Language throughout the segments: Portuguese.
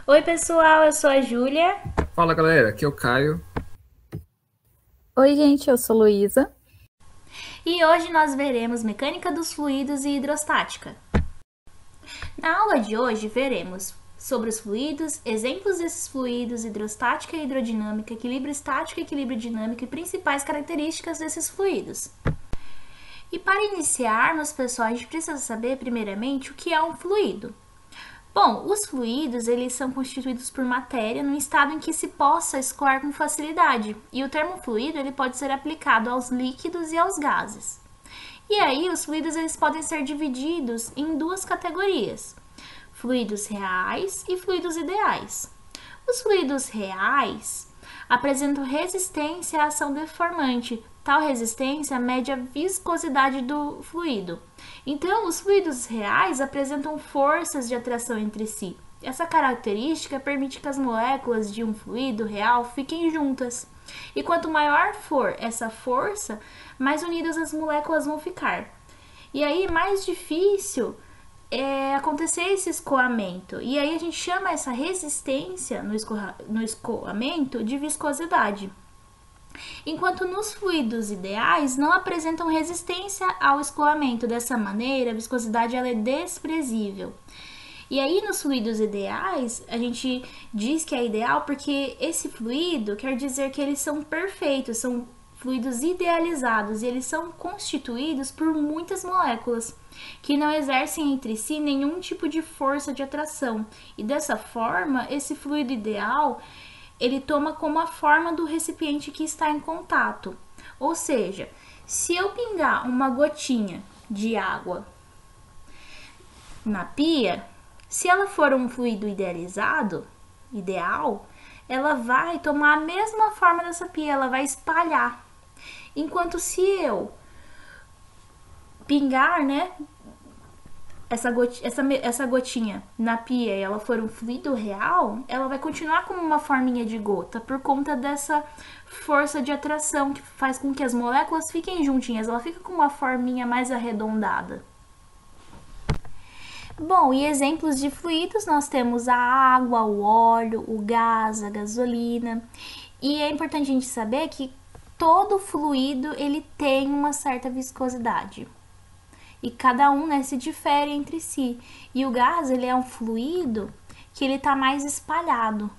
Oi, pessoal, eu sou a Júlia. Fala galera, aqui é o Caio. Oi, gente, eu sou Luísa. E hoje nós veremos mecânica dos fluidos e hidrostática. Na aula de hoje veremos sobre os fluidos, exemplos desses fluidos, hidrostática e hidrodinâmica, equilíbrio estático e equilíbrio dinâmico e principais características desses fluidos. E para iniciarmos, pessoal, a gente precisa saber primeiramente o que é um fluido. Bom, os fluidos, eles são constituídos por matéria no estado em que se possa escoar com facilidade. E o termo fluido, ele pode ser aplicado aos líquidos e aos gases. E aí, os fluidos, eles podem ser divididos em duas categorias: fluidos reais e fluidos ideais. Os fluidos reais apresentam resistência à ação deformante. Tal resistência mede a viscosidade do fluido. Então, os fluidos reais apresentam forças de atração entre si. Essa característica permite que as moléculas de um fluido real fiquem juntas. E quanto maior for essa força, mais unidas as moléculas vão ficar. E aí, mais difícil é acontecer esse escoamento. E aí a gente chama essa resistência no escoamento de viscosidade. Enquanto nos fluidos ideais não apresentam resistência ao escoamento. Dessa maneira, a viscosidade ela é desprezível. E aí, nos fluidos ideais, a gente diz que é ideal porque esse fluido quer dizer que eles são perfeitos, são fluidos idealizados e eles são constituídos por muitas moléculas que não exercem entre si nenhum tipo de força de atração. E dessa forma, esse fluido ideal ele toma como a forma do recipiente que está em contato. Ou seja, se eu pingar uma gotinha de água na pia, se ela for um fluido ideal, ela vai tomar a mesma forma dessa pia, ela vai espalhar. Enquanto se eu pingar, né, essa gotinha na pia e ela for um fluido real, ela vai continuar como uma forminha de gota por conta dessa força de atração que faz com que as moléculas fiquem juntinhas, ela fica com uma forminha mais arredondada. Bom, e exemplos de fluidos nós temos a água, o óleo, o gás, a gasolina. E é importante a gente saber que todo fluido ele tem uma certa viscosidade. E cada um, né, se difere entre si. E o gás, ele é um fluido que ele está mais espalhado.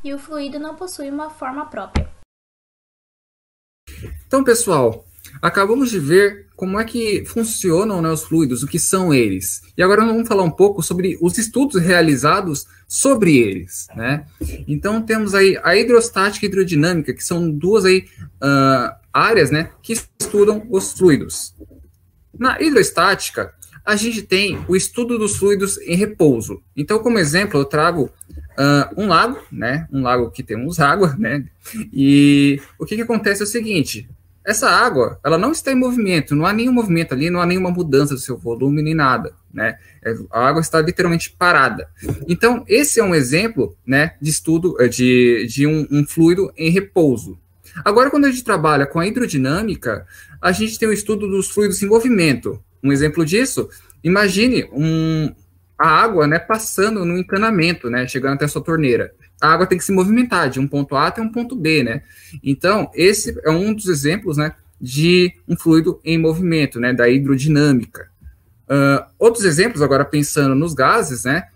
E o fluido não possui uma forma própria. Então, pessoal, acabamos de ver como é que funcionam, né, os fluidos, o que são eles. E agora vamos falar um pouco sobre os estudos realizados sobre eles, né? Então, temos aí a hidrostática e hidrodinâmica, que são duas aí, áreas, né, que estudam os fluidos. Na hidrostática, a gente tem o estudo dos fluidos em repouso. Então, como exemplo, eu trago um lago, né? Um lago que temos água, né? E o que acontece é o seguinte: essa água, ela não está em movimento, não há nenhum movimento ali, não há nenhuma mudança do seu volume nem nada, né? A água está literalmente parada. Então, esse é um exemplo, né, de estudo de um fluido em repouso. Agora, quando a gente trabalha com a hidrodinâmica, a gente tem o estudo dos fluidos em movimento. Um exemplo disso, imagine a água, né, passando no encanamento, né, chegando até a sua torneira. A água tem que se movimentar de um ponto A até um ponto B, né? Então, esse é um dos exemplos, né, de um fluido em movimento, né, da hidrodinâmica. Outros exemplos, agora pensando nos gases, né,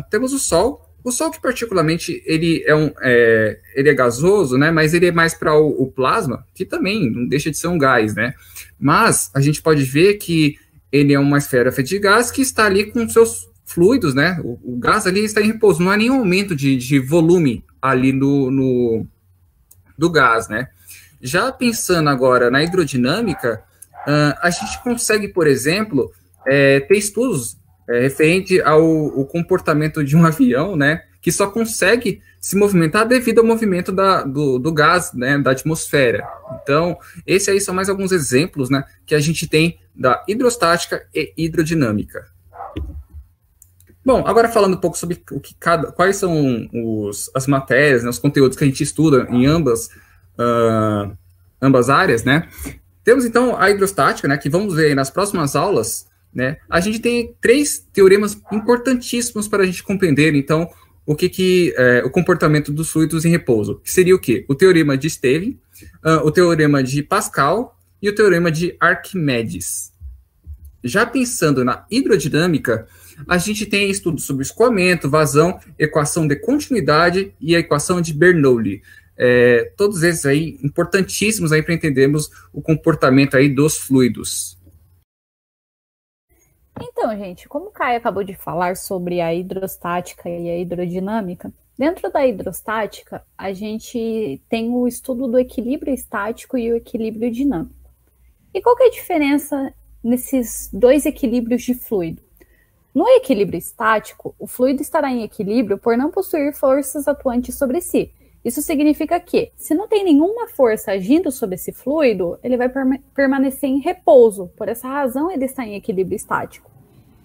temos o Sol. O Sol, que particularmente ele é gasoso, né? Mas ele é mais para o plasma, que também não deixa de ser um gás, né? Mas a gente pode ver que ele é uma esfera feita de gás que está ali com seus fluidos, né? O gás ali está em repouso, não há nenhum aumento de volume ali do gás, né? Já pensando agora na hidrodinâmica, a gente consegue, por exemplo, ter estudos referente ao comportamento de um avião, né, que só consegue se movimentar devido ao movimento do gás, né, da atmosfera. Então, esses aí são mais alguns exemplos, né, que a gente tem da hidrostática e hidrodinâmica. Bom, agora falando um pouco sobre quais são as matérias, né, os conteúdos que a gente estuda em ambas áreas, né. Temos, então, a hidrostática, né, que vamos ver aí nas próximas aulas, né? A gente tem 3 teoremas importantíssimos para a gente compreender, então, o comportamento dos fluidos em repouso, que seria o quê? O teorema de Stevin, o teorema de Pascal e o teorema de Arquimedes. Já pensando na hidrodinâmica, a gente tem estudos sobre escoamento, vazão, equação de continuidade e a equação de Bernoulli. Todos esses aí importantíssimos aí para entendermos o comportamento aí dos fluidos. Então, gente, como o Caio acabou de falar sobre a hidrostática e a hidrodinâmica, dentro da hidrostática, a gente tem o estudo do equilíbrio estático e o equilíbrio dinâmico. E qual que é a diferença nesses 2 equilíbrios de fluido? No equilíbrio estático, o fluido estará em equilíbrio por não possuir forças atuantes sobre si. Isso significa que, se não tem nenhuma força agindo sobre esse fluido, ele vai permanecer em repouso. Por essa razão, ele está em equilíbrio estático.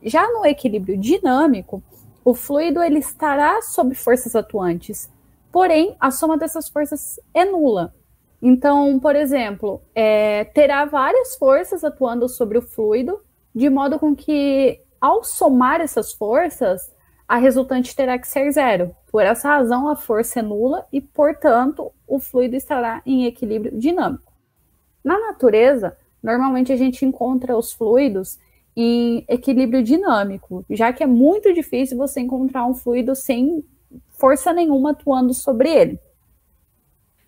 Já no equilíbrio dinâmico, o fluido ele estará sob forças atuantes, porém, a soma dessas forças é nula. Então, por exemplo, terá várias forças atuando sobre o fluido, de modo com que, ao somar essas forças, a resultante terá que ser 0. Por essa razão, a força é nula e, portanto, o fluido estará em equilíbrio dinâmico. Na natureza, normalmente a gente encontra os fluidos em equilíbrio dinâmico, já que é muito difícil você encontrar um fluido sem força nenhuma atuando sobre ele.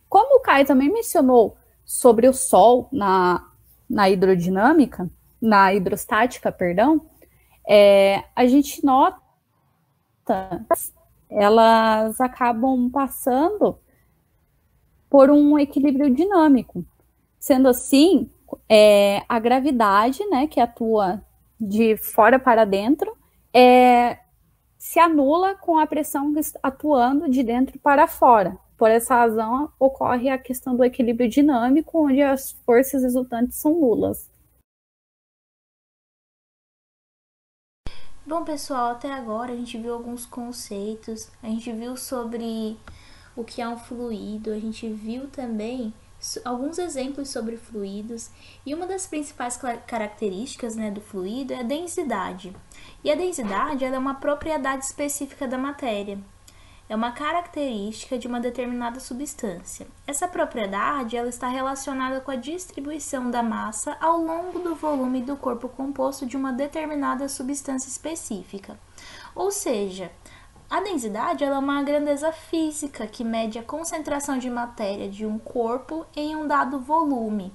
Como o Caio também mencionou sobre o Sol na hidrodinâmica, na hidrostática, perdão, a gente nota elas acabam passando por um equilíbrio dinâmico. Sendo assim, a gravidade, né, que atua de fora para dentro, se anula com a pressão atuando de dentro para fora. Por essa razão, ocorre a questão do equilíbrio dinâmico, onde as forças resultantes são nulas. Bom, pessoal, até agora a gente viu alguns conceitos, a gente viu sobre o que é um fluido, a gente viu também alguns exemplos sobre fluidos, e uma das principais características, né, do fluido é a densidade. E a densidade ela é uma propriedade específica da matéria. É uma característica de uma determinada substância. Essa propriedade ela está relacionada com a distribuição da massa ao longo do volume do corpo composto de uma determinada substância específica. Ou seja, a densidade ela é uma grandeza física que mede a concentração de matéria de um corpo em um dado volume.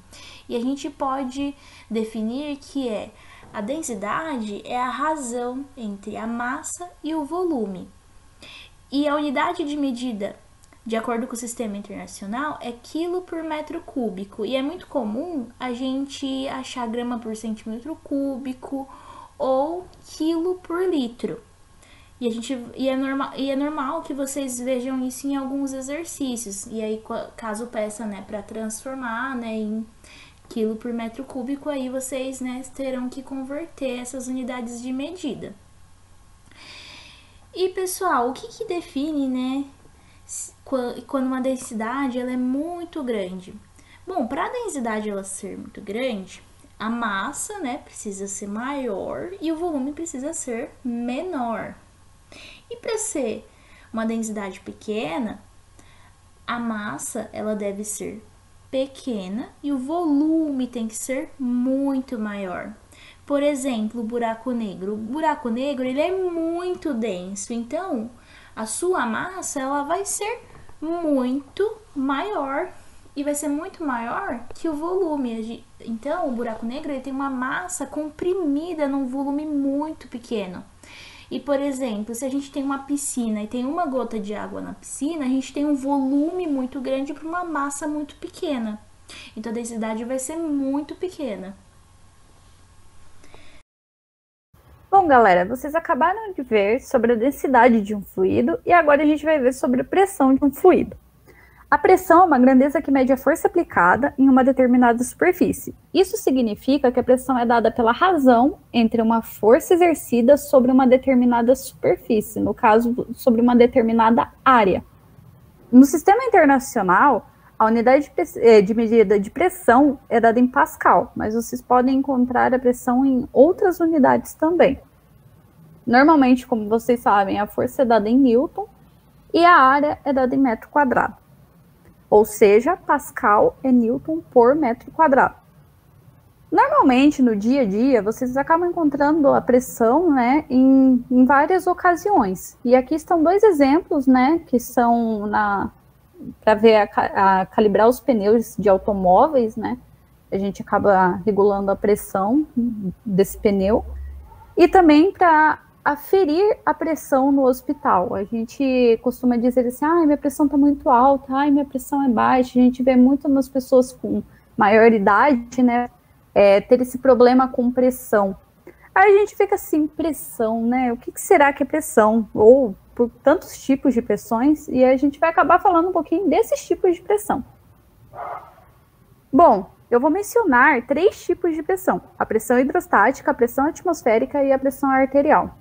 E a gente pode definir que a densidade é a razão entre a massa e o volume. E a unidade de medida, de acordo com o sistema internacional, é quilo por metro cúbico. E é muito comum a gente achar grama por centímetro cúbico ou quilo por litro. E é normal que vocês vejam isso em alguns exercícios. E aí, caso peça, né, para transformar, né, em quilo por metro cúbico, aí vocês, né, terão que converter essas unidades de medida. E, pessoal, o que define, né, quando uma densidade ela é muito grande? Bom, para a densidade ela ser muito grande, a massa, né, precisa ser maior e o volume precisa ser menor. E para ser uma densidade pequena, a massa ela deve ser pequena e o volume tem que ser muito maior. Por exemplo, o buraco negro. O buraco negro ele é muito denso, então a sua massa ela vai ser muito maior e vai ser muito maior que o volume. Então, o buraco negro ele tem uma massa comprimida num volume muito pequeno. E, por exemplo, se a gente tem uma piscina e tem uma gota de água na piscina, a gente tem um volume muito grande para uma massa muito pequena. Então, a densidade vai ser muito pequena. Bom, galera, vocês acabaram de ver sobre a densidade de um fluido e agora a gente vai ver sobre a pressão de um fluido. A pressão é uma grandeza que mede a força aplicada em uma determinada superfície. Isso significa que a pressão é dada pela razão entre uma força exercida sobre uma determinada superfície, no caso, sobre uma determinada área. No sistema internacional, A unidade de medida de pressão é dada em Pascal, mas vocês podem encontrar a pressão em outras unidades também. Normalmente, como vocês sabem, a força é dada em Newton e a área é dada em metro quadrado. Ou seja, Pascal é Newton por metro quadrado. Normalmente, no dia a dia, vocês acabam encontrando a pressão, né, em várias ocasiões. E aqui estão dois exemplos, né, que são para ver a calibrar os pneus de automóveis, né? A gente acaba regulando a pressão desse pneu. E também para aferir a pressão no hospital. A gente costuma dizer assim, minha pressão está muito alta, minha pressão é baixa. A gente vê muito nas pessoas com maior idade, né, ter esse problema com pressão. Aí a gente fica assim, pressão, né? O que será que é pressão? Ou por tantos tipos de pressões, e a gente vai acabar falando um pouquinho desses tipos de pressão. Bom, eu vou mencionar 3 tipos de pressão: a pressão hidrostática, a pressão atmosférica e a pressão arterial.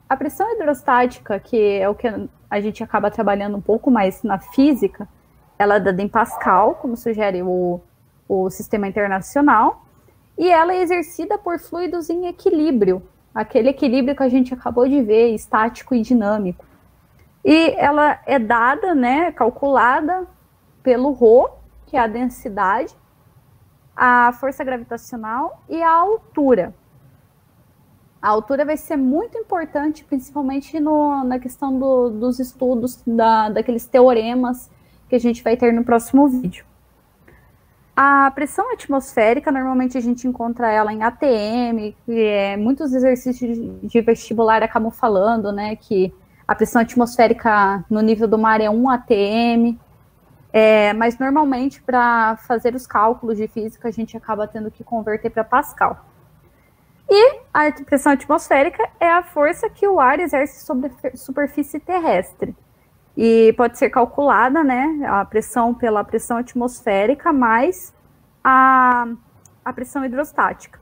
A pressão hidrostática, que é o que a gente acaba trabalhando um pouco mais na física, ela é dada em Pascal, como sugere o Sistema Internacional, e ela é exercida por fluidos em equilíbrio, aquele equilíbrio que a gente acabou de ver, estático e dinâmico. E ela é dada, né, calculada pelo ρ, que é a densidade, a força gravitacional e a altura. A altura vai ser muito importante, principalmente na questão dos estudos, daqueles teoremas que a gente vai ter no próximo vídeo. A pressão atmosférica, normalmente a gente encontra ela em ATM, que muitos exercícios de vestibular acabam falando, né, que a pressão atmosférica no nível do mar é 1 ATM, mas normalmente para fazer os cálculos de física a gente acaba tendo que converter para Pascal. E a pressão atmosférica é a força que o ar exerce sobre a superfície terrestre. E pode ser calculada, né, a pressão pela pressão atmosférica mais a pressão hidrostática.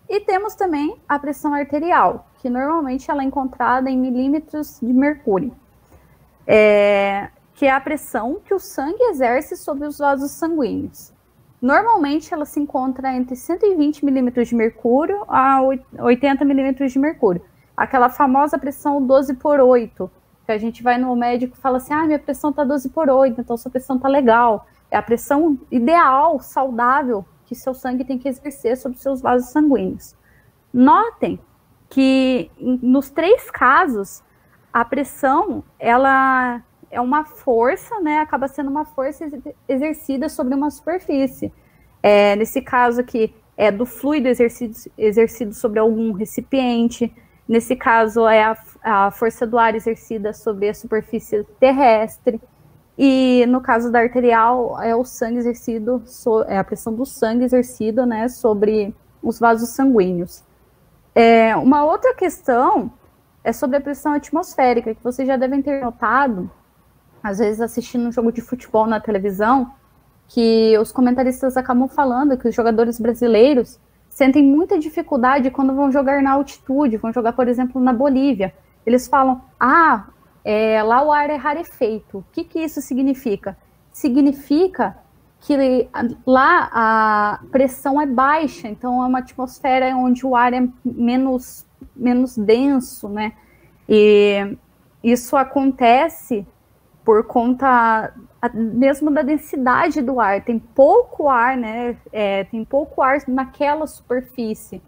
E temos também a pressão arterial, que normalmente ela é encontrada em milímetros de mercúrio, que é a pressão que o sangue exerce sobre os vasos sanguíneos. Normalmente ela se encontra entre 120 milímetros de mercúrio a 80 milímetros de mercúrio. Aquela famosa pressão 12/8, que a gente vai no médico e fala assim, minha pressão está 12/8, então sua pressão está legal. É a pressão ideal, saudável, que seu sangue tem que exercer sobre seus vasos sanguíneos. Notem que nos 3 casos, a pressão, ela é uma força, né, acaba sendo uma força exercida sobre uma superfície. Nesse caso aqui, é do fluido exercido sobre algum recipiente. Nesse caso, é a força do ar exercida sobre a superfície terrestre. E no caso da arterial, é o sangue exercido, é a pressão do sangue exercida, né, sobre os vasos sanguíneos. Uma outra questão é sobre a pressão atmosférica, que vocês já devem ter notado, às vezes assistindo um jogo de futebol na televisão, que os comentaristas acabam falando que os jogadores brasileiros sentem muita dificuldade quando vão jogar na altitude, vão jogar, por exemplo, na Bolívia. Eles falam, lá o ar é rarefeito. O que isso significa? Significa que lá a pressão é baixa, então é uma atmosfera onde o ar é menos denso, né? E isso acontece por conta mesmo da densidade do ar. Tem pouco ar, né? Tem pouco ar naquela superfície,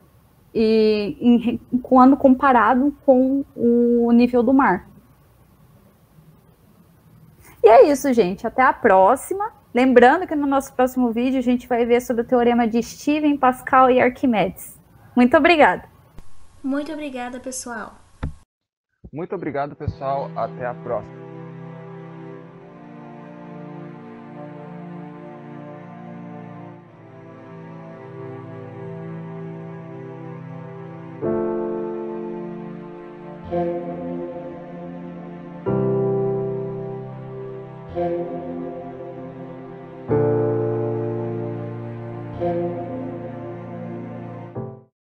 quando comparado com o nível do mar. E é isso, gente. Até a próxima. Lembrando que no nosso próximo vídeo a gente vai ver sobre o teorema de Steven, Pascal e Arquimedes. Muito obrigada. Muito obrigada, pessoal. Muito obrigado, pessoal. Até a próxima.